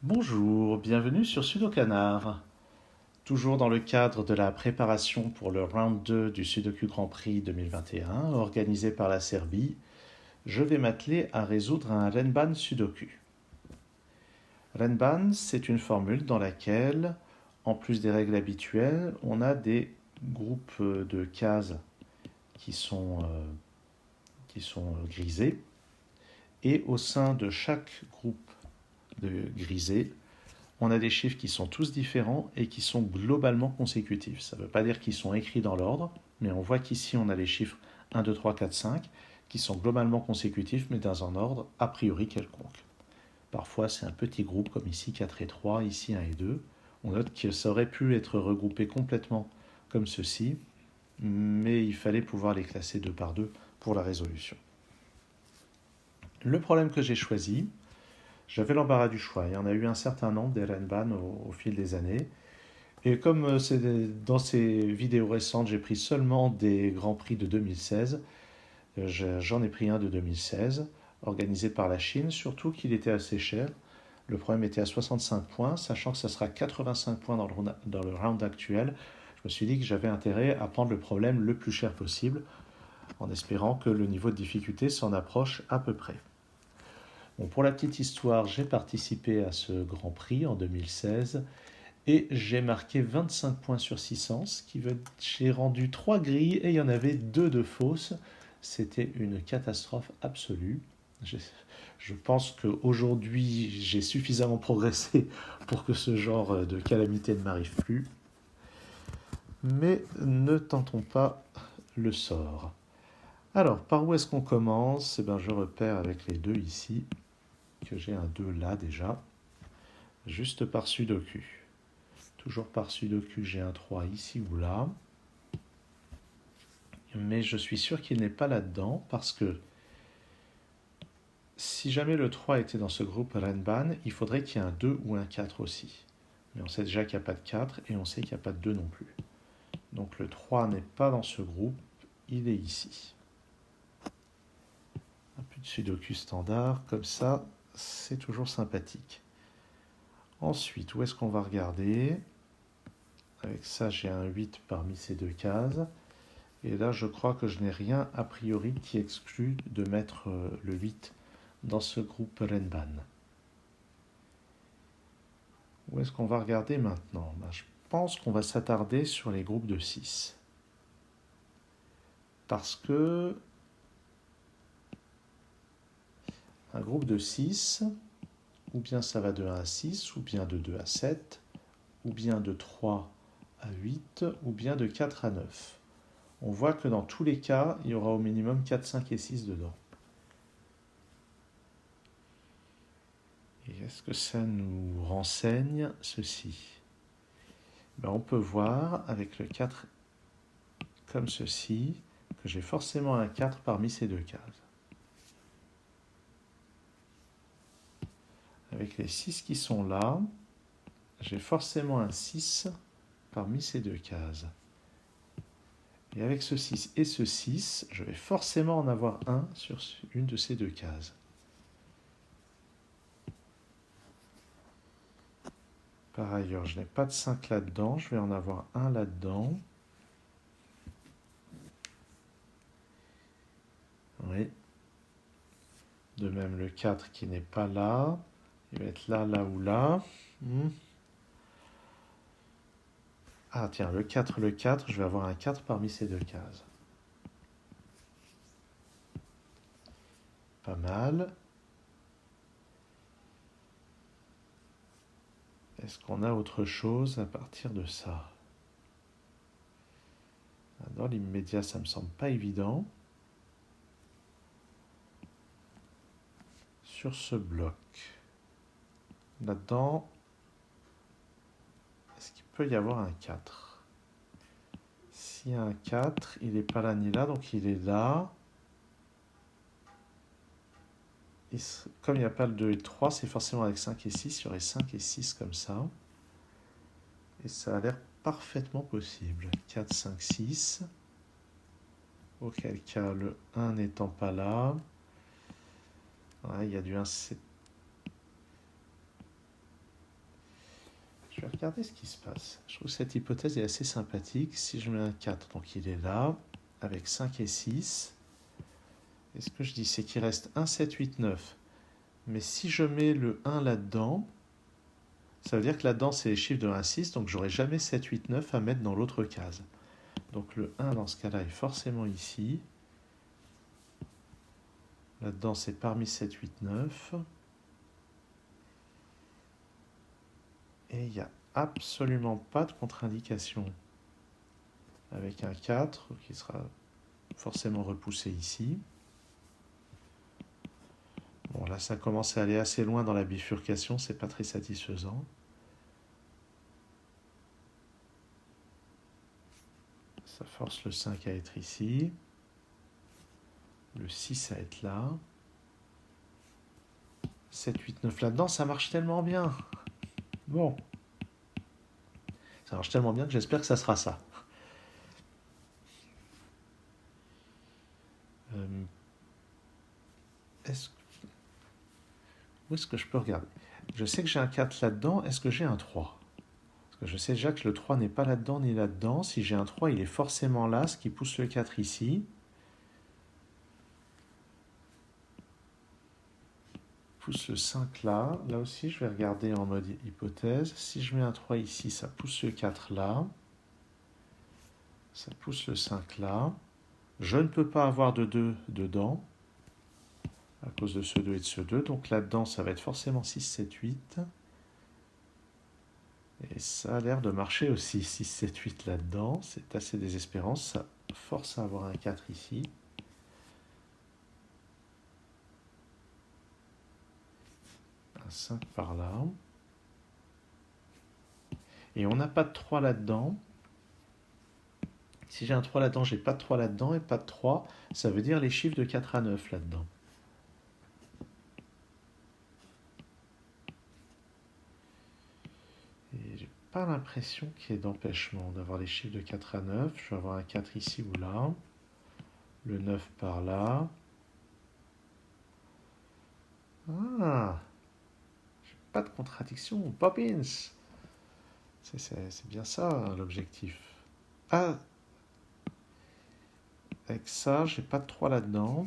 Bonjour, bienvenue sur Sudokanar. Toujours dans le cadre de la préparation pour le round 2 du Sudoku Grand Prix 2021, organisé par la Serbie, je vais m'atteler à résoudre un Renban Sudoku. Renban, c'est une formule dans laquelle, en plus des règles habituelles, on a des groupes de cases qui sont, euh, qui sont grisés, et au sein de chaque groupe de grisés, on a des chiffres qui sont tous différents et qui sont globalement consécutifs. Ça ne veut pas dire qu'ils sont écrits dans l'ordre, mais on voit qu'ici on a les chiffres 1, 2, 3, 4, 5 qui sont globalement consécutifs, mais dans un ordre a priori quelconque. Parfois c'est un petit groupe comme ici 4 et 3, ici 1 et 2. On note que ça aurait pu être regroupé complètement comme ceci, mais il fallait pouvoir les classer deux par deux pour la résolution. Le problème que j'ai choisi, j'avais l'embarras du choix. Il y en a eu un certain nombre des Renban au fil des années. Et comme dans ces vidéos récentes, j'ai pris seulement des Grands Prix de 2016, j'en ai pris un de 2016, organisé par la Chine, surtout qu'il était assez cher. Le problème était à 65 points, sachant que ça sera 85 points dans le round actuel. Je me suis dit que j'avais intérêt à prendre le problème le plus cher possible, en espérant que le niveau de difficulté s'en approche à peu près. Bon, pour la petite histoire, j'ai participé à ce Grand Prix en 2016 et j'ai marqué 25 points sur 600, ce qui veut dire que j'ai rendu 3 grilles et il y en avait 2 de fausses. C'était une catastrophe absolue. Je pense qu'aujourd'hui, j'ai suffisamment progressé pour que ce genre de calamité ne m'arrive plus. Mais ne tentons pas le sort. Alors, par où est-ce qu'on commence? Je repère avec les deux ici, que j'ai un 2 là déjà, juste par Sudoku. Toujours par Sudoku, j'ai un 3 ici ou là. Mais je suis sûr qu'il n'est pas là-dedans parce que si jamais le 3 était dans ce groupe Renban, il faudrait qu'il y ait un 2 ou un 4 aussi. Mais on sait déjà qu'il n'y a pas de 4 et on sait qu'il n'y a pas de 2 non plus. Donc le 3 n'est pas dans ce groupe, il est ici. Un peu de Sudoku standard, comme ça, c'est toujours sympathique. Ensuite, où est-ce qu'on va regarder? Avec ça, j'ai un 8 parmi ces deux cases. Et là, je crois que je n'ai rien a priori qui exclut de mettre le 8 dans ce groupe Renban. Où est-ce qu'on va regarder maintenant? Je pense qu'on va s'attarder sur les groupes de 6. Parce que un groupe de 6, ou bien ça va de 1 à 6, ou bien de 2 à 7, ou bien de 3 à 8, ou bien de 4 à 9. On voit que dans tous les cas, il y aura au minimum 4, 5 et 6 dedans. Et est-ce que ça nous renseigne ceci? On peut voir avec le 4 comme ceci que j'ai forcément un 4 parmi ces deux cases. Avec les 6 qui sont là, j'ai forcément un 6 parmi ces deux cases. Et avec ce 6 et ce 6, je vais forcément en avoir un sur une de ces deux cases. Par ailleurs, je n'ai pas de 5 là-dedans, je vais en avoir un là-dedans. Oui. De même le 4 qui n'est pas là, il va être là, là ou là. Ah tiens, le 4, je vais avoir un 4 parmi ces deux cases. Pas mal. Est-ce qu'on a autre chose à partir de ça? Dans l'immédiat, ça ne me semble pas évident. Sur ce bloc, là-dedans, est-ce qu'il peut y avoir un 4? S'il y a un 4, il n'est pas là ni là, donc il est là. Et comme il n'y a pas le 2 et le 3, c'est forcément avec 5 et 6, il y aurait 5 et 6 comme ça. Et ça a l'air parfaitement possible. 4, 5, 6. Auquel cas, le 1 n'étant pas là. Ouais, il y a du 1, Je vais regarder ce qui se passe. Je trouve que cette hypothèse est assez sympathique. Si je mets un 4, donc il est là, avec 5 et 6. Et ce que je dis, c'est qu'il reste 1, 7, 8, 9. Mais si je mets le 1 là-dedans, ça veut dire que là-dedans, c'est les chiffres de 1 à 6, donc j'aurai jamais 7, 8, 9 à mettre dans l'autre case. Donc le 1, dans ce cas-là, est forcément ici. Là-dedans, c'est parmi 7, 8, 9. Et il n'y a absolument pas de contre-indication. Avec un 4 qui sera forcément repoussé ici. Bon, là, ça commence à aller assez loin dans la bifurcation, c'est pas très satisfaisant. Ça force le 5 à être ici. Le 6 à être là. 7, 8, 9 là-dedans, ça marche tellement bien. Bon. Ça marche tellement bien que j'espère que ça sera ça. Est-ce Où est-ce que je peux regarder? Je sais que j'ai un 4 là-dedans. Est-ce que j'ai un 3? Parce que je sais déjà que le 3 n'est pas là-dedans ni là-dedans. Si j'ai un 3, il est forcément là, ce qui pousse le 4 ici. Pousse le 5 là. Là aussi, je vais regarder en mode hypothèse. Si je mets un 3 ici, ça pousse le 4 là. Ça pousse le 5 là. Je ne peux pas avoir de 2 dedans, à cause de ce 2 et de ce 2. Donc là-dedans, ça va être forcément 6, 7, 8. Et ça a l'air de marcher aussi, 6, 7, 8 là-dedans. C'est assez désespérant. Ça force à avoir un 4 ici. Un 5 par là. Et on n'a pas de 3 là-dedans. Si j'ai un 3 là-dedans, j'ai pas de 3 là-dedans et pas de 3. Ça veut dire les chiffres de 4 à 9 là-dedans. Et j'ai pas l'impression qu'il y ait d'empêchement d'avoir les chiffres de 4 à 9. Je vais avoir un 4 ici ou là. Le 9 par là. Ah, pas de contradiction. Poppins. C'est bien ça l'objectif. Ah, avec ça, j'ai pas de 3 là-dedans.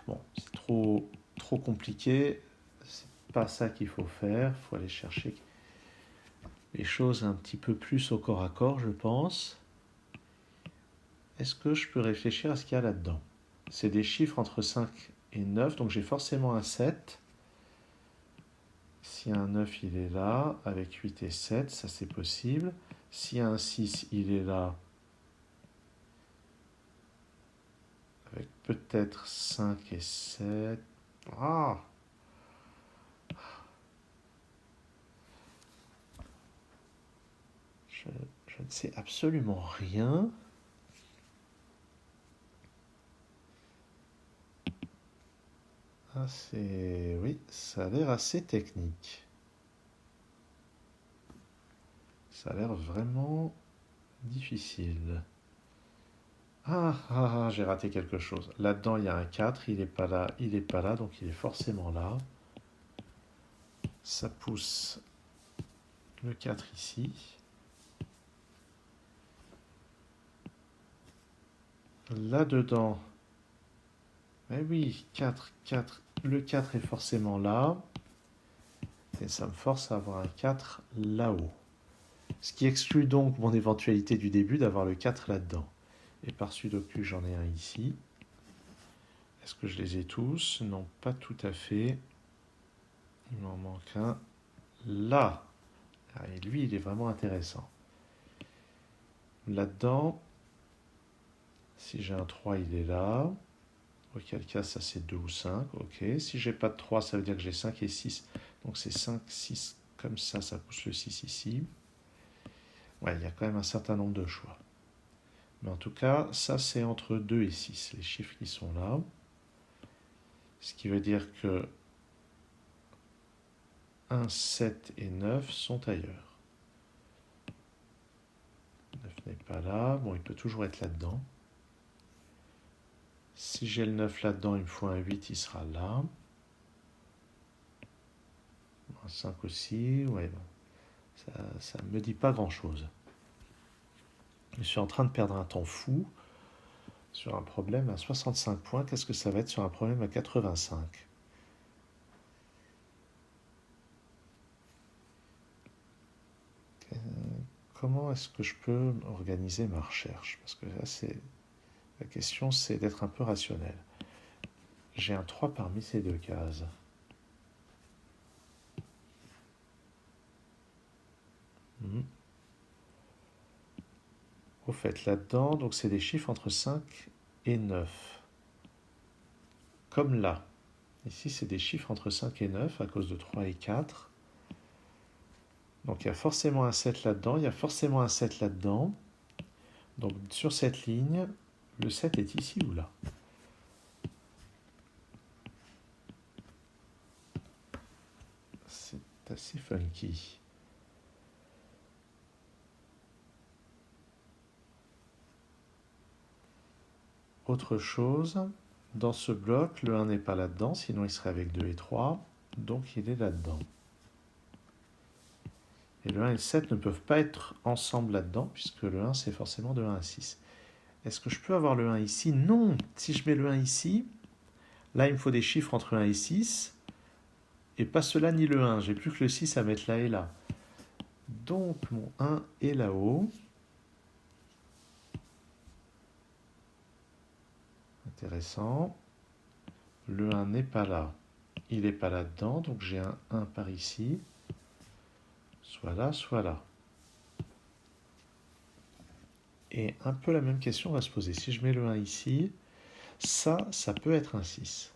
Bon, c'est trop compliqué. C'est pas ça qu'il faut faire. Il faut aller chercher les choses un petit peu plus au corps à corps, je pense. Est-ce que je peux réfléchir à ce qu'il y a là-dedans? C'est des chiffres entre 5 et 9, donc j'ai forcément un 7. S'il y a un 9, il est là, avec 8 et 7, ça c'est possible. S'il y a un 6, il est là, avec peut-être 5 et 7. Ah! Je ne sais absolument rien. Ah, oui, ça a l'air assez technique. Ça a l'air vraiment difficile. J'ai raté quelque chose. Là-dedans, il y a un 4, il n'est pas là, il n'est pas là, donc il est forcément là. Ça pousse le 4 ici. Là-dedans, eh oui, 4, 4. Le 4 est forcément là. Et ça me force à avoir un 4 là-haut. Ce qui exclut donc mon éventualité du début d'avoir le 4 là-dedans. Et par sudoku, j'en ai un ici. Est-ce que je les ai tous? Non, pas tout à fait. Il m'en manque un là. Et lui, il est vraiment intéressant. Là-dedans, si j'ai un 3, il est là. Auquel cas, ça c'est 2 ou 5. Ok. Si j'ai pas de 3, ça veut dire que j'ai 5 et 6. Donc c'est 5, 6 comme ça pousse le 6 ici. Ouais, il y a quand même un certain nombre de choix. Mais en tout cas, ça c'est entre 2 et 6, les chiffres qui sont là. Ce qui veut dire que 1, 7 et 9 sont ailleurs. 9 n'est pas là. Bon, il peut toujours être là-dedans. Si j'ai le 9 là-dedans, il me faut un 8, il sera là. Un 5 aussi. Ouais, bon. Ça ne me dit pas grand-chose. Je suis en train de perdre un temps fou sur un problème à 65 points. Qu'est-ce que ça va être sur un problème à 85? Comment est-ce que je peux organiser ma recherche? Parce que là, la question, c'est d'être un peu rationnel. J'ai un 3 parmi ces deux cases. Au fait, là-dedans, donc c'est des chiffres entre 5 et 9. Comme là. Ici, c'est des chiffres entre 5 et 9 à cause de 3 et 4. Donc il y a forcément un 7 là-dedans, il y a forcément un 7 là-dedans. Donc sur cette ligne, le 7 est ici ou là? C'est assez funky. Autre chose, dans ce bloc, le 1 n'est pas là-dedans, sinon il serait avec 2 et 3, donc il est là-dedans. Et le 1 et le 7 ne peuvent pas être ensemble là-dedans, puisque le 1 c'est forcément de 1 à 6. Est-ce que je peux avoir le 1 ici? Non. Si je mets le 1 ici, là il me faut des chiffres entre 1 et 6, et pas cela ni le 1. J'ai plus que le 6 à mettre là et là. Donc mon 1 est là-haut. Intéressant. Le 1 n'est pas là. Il n'est pas là-dedans, donc j'ai un 1 par ici. Soit là, soit là. Et un peu la même question va se poser. Si je mets le 1 ici, ça peut être un 6.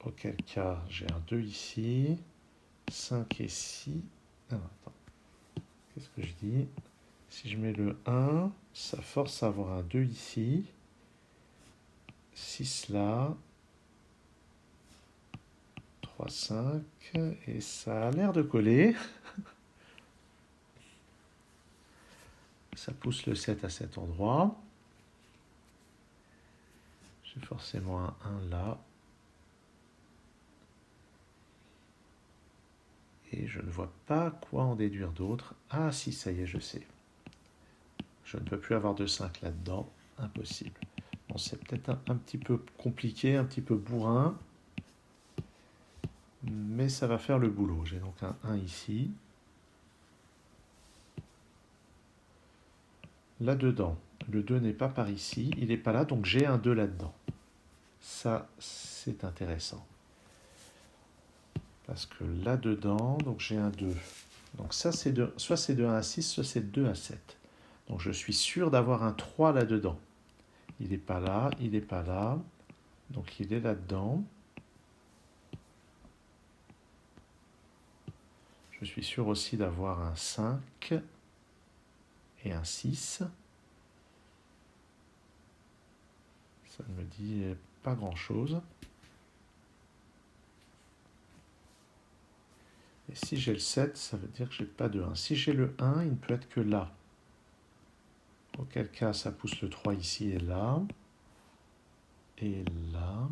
Auquel cas, j'ai un 2 ici, 5 et 6. Ah, attends. Qu'est-ce que je dis? Si je mets le 1, ça force à avoir un 2 ici, 6 là, 3, 5, et ça a l'air de coller. Ça pousse le 7 à cet endroit. J'ai forcément un 1 là. Et je ne vois pas quoi en déduire d'autre. Ah si, ça y est, je sais. Je ne peux plus avoir de 5 là-dedans. Impossible. Bon, c'est peut-être un petit peu compliqué, un petit peu bourrin. Mais ça va faire le boulot. J'ai donc un 1 ici. Là-dedans, le 2 n'est pas par ici. Il n'est pas là, donc j'ai un 2 là-dedans. Ça, c'est intéressant. Parce que là-dedans, donc j'ai un 2. Donc ça, c'est soit c'est de 1 à 6, soit c'est de 2 à 7. Donc je suis sûr d'avoir un 3 là-dedans. Il n'est pas là, il n'est pas là. Donc il est là-dedans. Je suis sûr aussi d'avoir un 5 et un 6. Ça ne me dit pas grand-chose. Et si j'ai le 7, ça veut dire que j'ai pas de 1. Si j'ai le 1, il ne peut être que là. Auquel cas, ça pousse le 3 ici et là. Et là.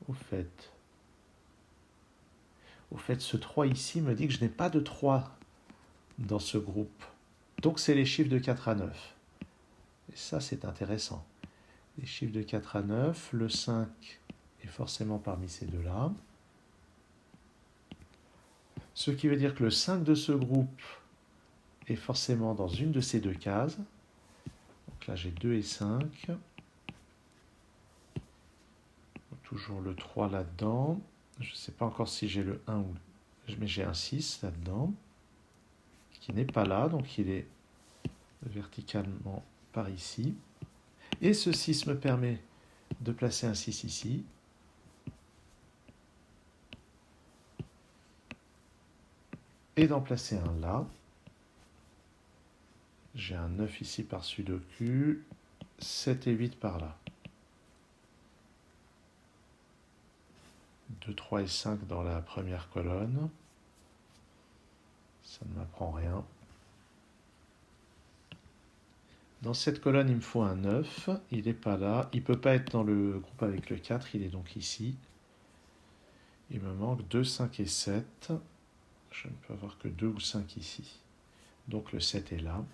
Au fait, ce 3 ici me dit que je n'ai pas de 3 dans ce groupe. Donc c'est les chiffres de 4 à 9. Et ça, c'est intéressant. Les chiffres de 4 à 9, le 5 est forcément parmi ces deux-là. Ce qui veut dire que le 5 de ce groupe est forcément dans une de ces deux cases. Donc là, j'ai 2 et 5. Toujours le 3 là-dedans. Je ne sais pas encore si j'ai le 1 ou... Mais j'ai un 6 là-dedans, qui n'est pas là, donc il est verticalement par ici. Et ce 6 me permet de placer un 6 ici. Et d'en placer un là. J'ai un 9 ici par Sudoku, 7 et 8 par là. 2, 3 et 5 dans la première colonne. Ça ne m'apprend rien. Dans cette colonne, il me faut un 9. Il n'est pas là. Il ne peut pas être dans le groupe avec le 4. Il est donc ici. Il me manque 2, 5 et 7. Je ne peux avoir que 2 ou 5 ici. Donc le 7 est là.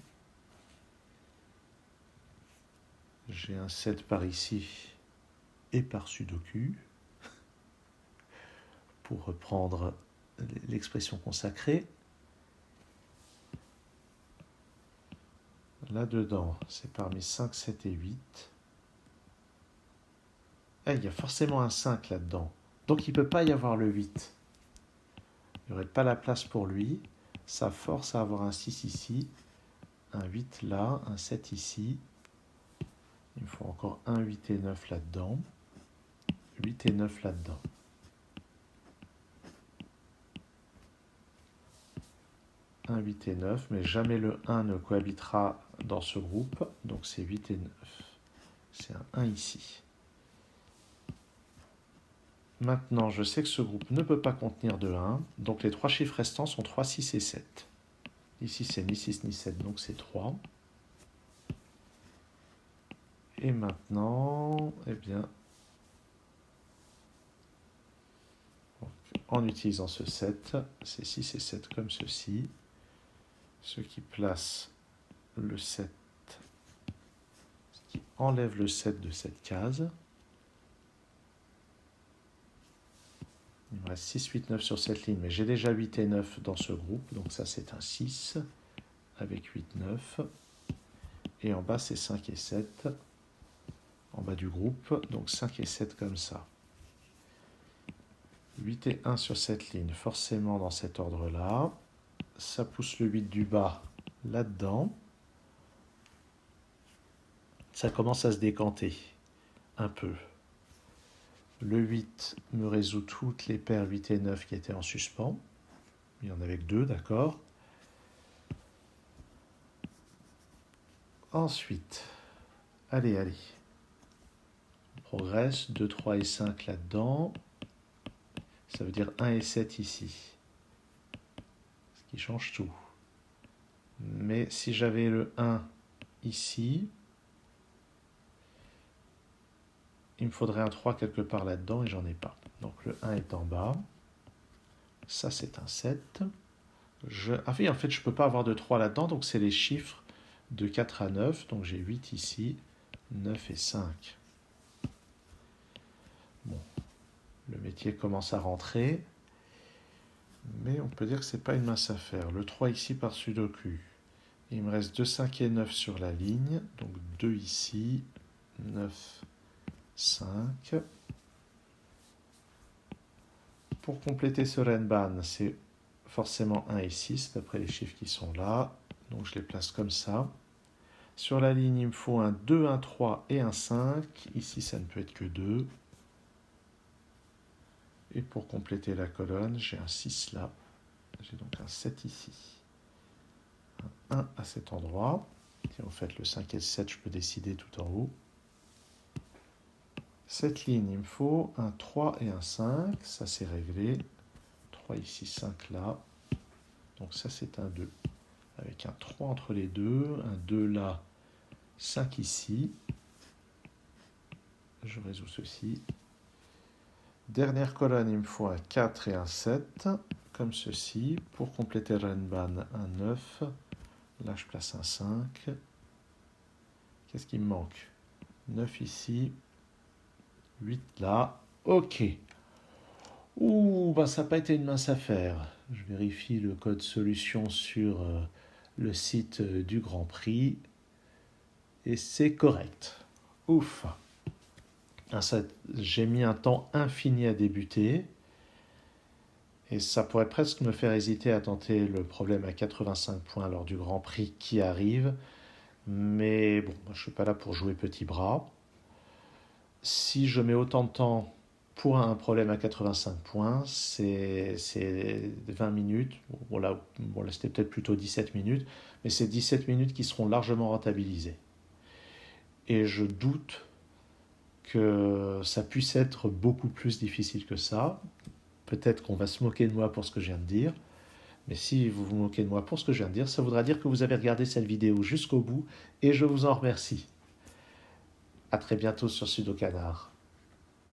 J'ai un 7 par ici et par Sudoku. Pour reprendre l'expression consacrée. Là-dedans, c'est parmi 5, 7 et 8. Ah, il y a forcément un 5 là-dedans. Donc il ne peut pas y avoir le 8. Il n'y aurait pas la place pour lui. Ça force à avoir un 6 ici, un 8 là, un 7 ici. Il me faut encore un 8 et 9 là-dedans. 8 et 9 là-dedans. Un 8 et 9, mais jamais le 1 ne cohabitera dans ce groupe. Donc c'est 8 et 9. C'est un 1 ici. Maintenant, je sais que ce groupe ne peut pas contenir de 1. Donc les trois chiffres restants sont 3, 6 et 7. Ici, c'est ni 6 ni 7, donc c'est 3. Et maintenant, eh bien, en utilisant ce 7, c'est 6 et 7 comme ceci. Ce qui place le 7, ce qui enlève le 7 de cette case. Il me reste 6, 8, 9 sur cette ligne, mais j'ai déjà 8 et 9 dans ce groupe, donc ça c'est un 6, avec 8, 9. Et en bas c'est 5 et 7, en bas du groupe, donc 5 et 7 comme ça. 8 et 1 sur cette ligne, forcément dans cet ordre-là. Ça pousse le 8 du bas là-dedans. Ça commence à se décanter un peu. Le 8 me résout toutes les paires 8 et 9 qui étaient en suspens. Il y en avait que 2, d'accord. Ensuite, allez. On progresse, 2, 3 et 5 là-dedans. Ça veut dire 1 et 7 ici. Ce qui change tout. Mais si j'avais le 1 ici, il me faudrait un 3 quelque part là-dedans et j'en ai pas. Donc le 1 est en bas. Ça, c'est un 7. Ah oui, en fait, je ne peux pas avoir de 3 là-dedans, donc c'est les chiffres de 4 à 9. Donc j'ai 8 ici, 9 et 5. Bon, le métier commence à rentrer, mais on peut dire que ce n'est pas une mince affaire. Le 3 ici par Sudoku. Il me reste 2, 5 et 9 sur la ligne, donc 2 ici, 9, 5. Pour compléter ce Renban, c'est forcément 1 et 6, d'après les chiffres qui sont là. Donc je les place comme ça. Sur la ligne, il me faut un 2, un 3 et un 5. Ici, ça ne peut être que 2. Et pour compléter la colonne, j'ai un 6 là. J'ai donc un 7 ici. Un 1 à cet endroit. Si vous faites le 5 et le 7, je peux décider tout en haut. Cette ligne, il me faut un 3 et un 5. Ça, c'est réglé. 3 ici, 5 là. Donc ça, c'est un 2. Avec un 3 entre les deux. Un 2 là. 5 ici. Je résous ceci. Dernière colonne, il me faut un 4 et un 7, comme ceci. Pour compléter Renban, un 9. Là, je place un 5. Qu'est-ce qui me manque? 9 ici. 8 là. OK. Ouh, ben ça n'a pas été une mince affaire. Je vérifie le code solution sur le site du Grand Prix. Et c'est correct. Ouf. J'ai mis un temps infini à débuter. Et ça pourrait presque me faire hésiter à tenter le problème à 85 points lors du Grand Prix qui arrive. Mais bon, je ne suis pas là pour jouer petit bras. Si je mets autant de temps pour un problème à 85 points, c'est 20 minutes. Bon là c'était peut-être plutôt 17 minutes. Mais c'est 17 minutes qui seront largement rentabilisées. Et je doute que ça puisse être beaucoup plus difficile que ça. Peut-être qu'on va se moquer de moi pour ce que je viens de dire, Mais si vous vous moquez de moi pour ce que je viens de dire, ça voudra dire que vous avez regardé cette vidéo jusqu'au bout et je vous en remercie. À très bientôt sur Sudo Canard.